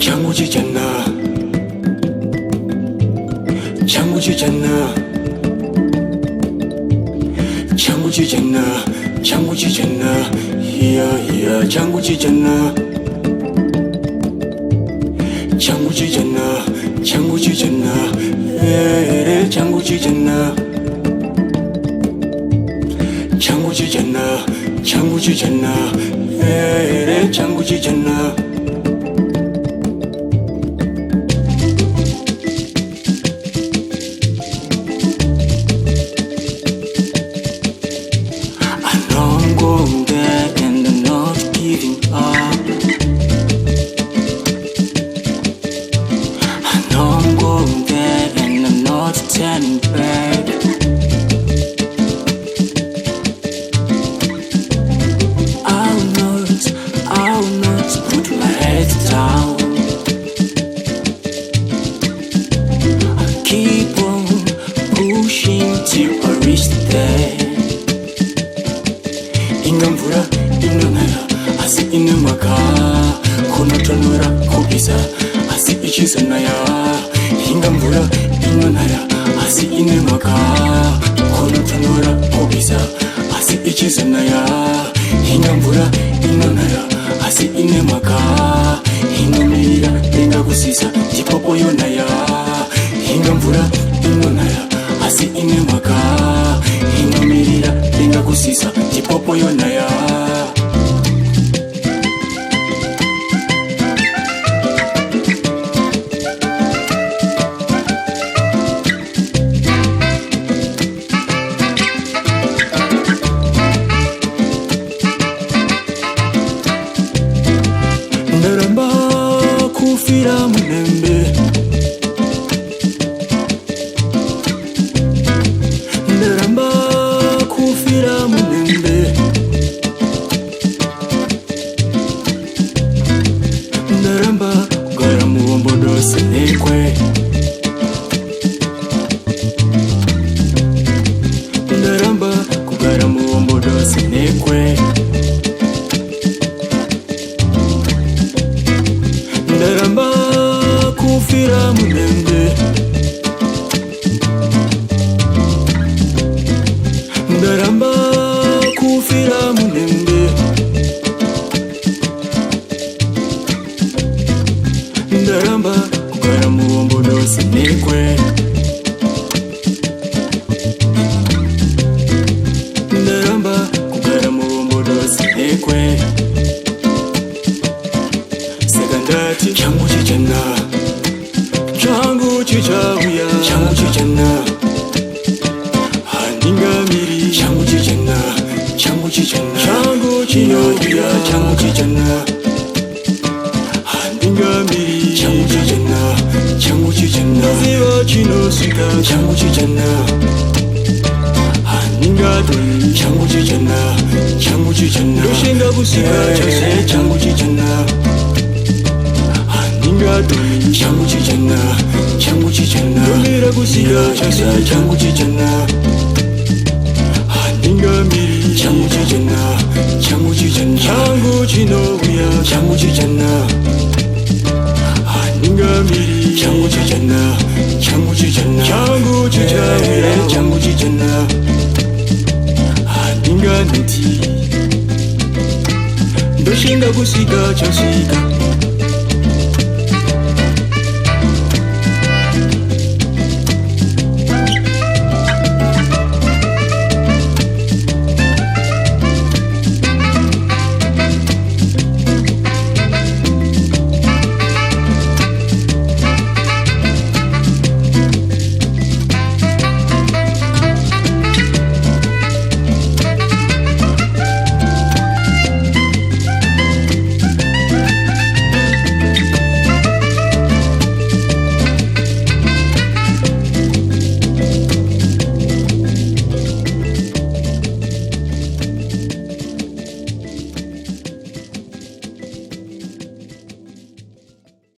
changuchichana changuchichana changuchichana changuchichana yeah changuchichana changuchichana changuchichana changuchichana changuchichana changuchichana changuchichana turning back. I will not put my head down. I'll keep on pushing till I reach there. Ingamvura inonaya asi inemaka konotonora kopisa asi ichizanaya. Ingamvura inonaya asi inemaka konotonora kopisa asi ichizanaya. Ingamvura inonaya asi inemaka inomira lenga kusisa tipopo yonaya. Ingamvura inonaya asi inemaka inomirira lenga kusisa tipopo yonaya. Ndaramba kufira munembe, ndaramba kufira munembe, ndaramba kugara muombodo senekwe, ndaramba kugara muombodo senekwe. Ndaramba kufira munembe, ndaramba kufira munembe, ndaramba kugara muombodo senekwe, ndaramba kugara muombodo senekwe. Sekandati changuchichana changuchichauya changuchichana handingamiri changuchichana changuchichana changuchiyauya changuchichana handingamiri changuchichana changuchichana ziva chinosika changuchichana handingadoi changuchichana changuchichana ndoshinga kusika chose changuchichana. Changuchichana changuchichana nomira kusika chasa changuchichana. Handingamiri changuchichana changuchichana changuchinouya changuchichana. Handingamiri changuchichana changuchichana changuchichauya changuchichana. Handinganoti ndoshinga kusika chasika